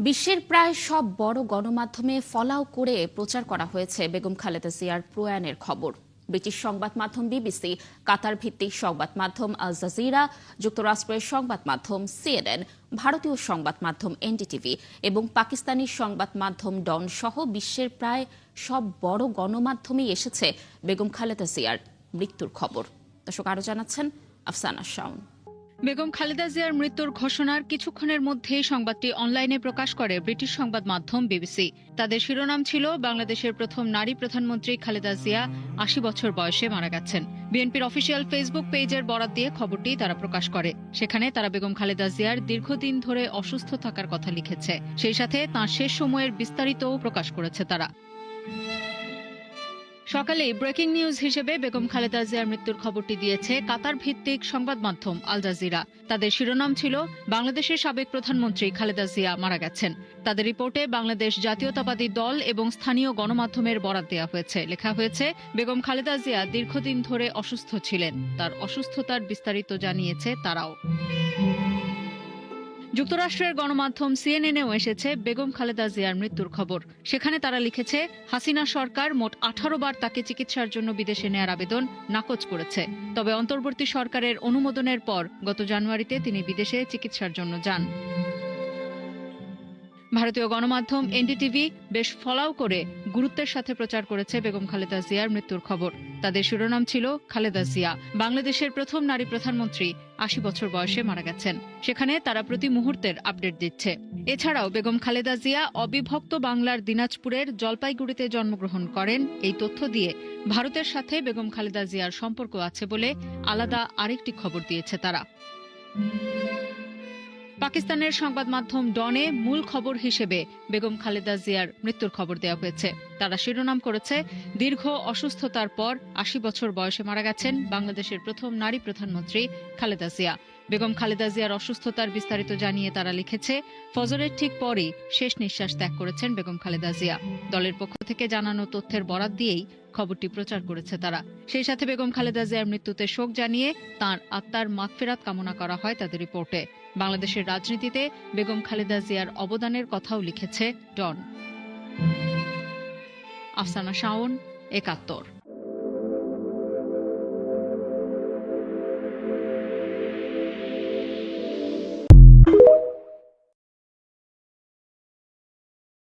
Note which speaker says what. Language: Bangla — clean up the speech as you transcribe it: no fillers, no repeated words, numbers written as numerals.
Speaker 1: বিশ্বের প্রায় সব বড় গণমাধ্যমে ফলাও করে প্রচার করা হয়েছে বেগম খালেদা জিয়ার প্রয়াণের খবর। ব্রিটিশ সংবাদ মাধ্যম বিবিসি, কাতার ভিত্তিক সংবাদ মাধ্যম আল জাজিরা, যুক্তরাষ্ট্রের সংবাদ মাধ্যম সিএনএন, ভারতীয় সংবাদ মাধ্যম এনডিটিভি এবং পাকিস্তানি সংবাদ মাধ্যম ডন সহ বিশ্বের প্রায় সব বড় গণমাধ্যমেই এসেছে বেগম খালেদা জিয়ার মৃত্যুর খবর। দর্শক আরও জানাচ্ছেন আফসানা শাওন।
Speaker 2: বেগম খালেদা জিয়ার মৃত্যুর ঘোষণার কিছুক্ষণের মধ্যেই সংবাদটি অনলাইনে প্রকাশ করে ব্রিটিশ সংবাদ মাধ্যম বিবিসি। তাদের শিরোনাম ছিল, বাংলাদেশের প্রথম নারী প্রধানমন্ত্রী খালেদা জিয়া ৮০ বছর বয়সে মারা গেছেন। বিএনপির অফিসিয়াল ফেসবুক পেজের বরাত দিয়ে খবরটি তারা প্রকাশ করে। সেখানে তারা বেগম খালেদা জিয়ার দীর্ঘদিন ধরে অসুস্থ থাকার কথা লিখেছে। সেই সাথে তাঁর শেষ সময়ের বিস্তারিতও প্রকাশ করেছে তারা। সকালে ব্রেকিং নিউজ হিসেবে বেগম খালেদা জিয়ার মৃত্যুর খবরটি দিয়েছে কাতার ভিত্তিক সংবাদ মাধ্যম আল জাজিরা। তাদের শিরোনাম ছিল, বাংলাদেশের সাবেক প্রধানমন্ত্রী খালেদা জিয়া মারা গেছেন। তাদের রিপোর্টে বাংলাদেশ জাতীয়তাবাদী দল এবং স্থানীয় গণমাধ্যমের বরাত দেওয়া হয়েছে। লেখা হয়েছে, বেগম খালেদা জিয়া দীর্ঘদিন ধরে অসুস্থ ছিলেন। তার অসুস্থতার বিস্তারিত জানিয়েছে তারাও। যুক্তরাষ্ট্রের গণমাধ্যম সিএনএনও এসেছে বেগম খালেদা জিয়ার মৃত্যুর খবর। সেখানে তারা লিখেছে, হাসিনা সরকার মোট 18 বার তাকে চিকিৎসার জন্য বিদেশে নেয়ার আবেদন নাকচ করেছে। তবে অন্তর্বর্তী সরকারের অনুমোদনের পর গত জানুয়ারিতে তিনি বিদেশে চিকিৎসার জন্য যান। ভারতীয় গণমাধ্যম এনডিটিভি বেশ ফলাও করে গুরুত্বের সাথে প্রচার করেছে বেগম খালেদা জিয়ার মৃত্যুর খবর। তাদের শিরোনাম ছিল, খালেদা জিয়া, বাংলাদেশের প্রথম নারী প্রধানমন্ত্রী ৮০ বছর বয়সে মারা গেছেন। সেখানে তারা প্রতি মুহূর্তের আপডেট দিচ্ছে। এছাড়াও বেগম খালেদা জিয়া অবিভক্ত বাংলার দিনাজপুরের জলপাইগুড়িতে জন্মগ্রহণ করেন। এই তথ্য দিয়ে ভারতের সাথে বেগম খালেদা জিয়ার সম্পর্ক আছে বলে আলাদা আরেকটি খবর দিয়েছে তারা। পাকিস্তানের সংবাদ মাধ্যম ডনে মূল খবর হিসেবে বেগম খালেদা জিয়ার মৃত্যুর খবর দেওয়া হয়েছে। তারা শিরোনাম করেছে, দীর্ঘ অসুস্থতার পর ৮০ বছর বয়সে মারা গেছেন বাংলাদেশের প্রথম নারী প্রধানমন্ত্রী খালেদা জিয়া। বেগম খালেদা জিয়ার অসুস্থতার বিস্তারিত জানিয়ে তারা লিখেছে, ফজরের ঠিক পরই শেষ নিঃশ্বাস ত্যাগ করেছেন বেগম খালেদা জিয়া। দলের পক্ষ থেকে জানানো তথ্যের বরাত দিয়েই খবরটি প্রচার করেছে তারা। সেই সাথে বেগম খালেদা জিয়ার মৃত্যুতে শোক জানিয়ে তাঁর আত্মার মাগফিরাত কামনা করা হয় তাদের রিপোর্টে। বাংলাদেশের রাজনীতিতে বেগম খালেদা জিয়ার অবদানের কথাও লিখেছে ডন। আফসানা শাওন, ৭১।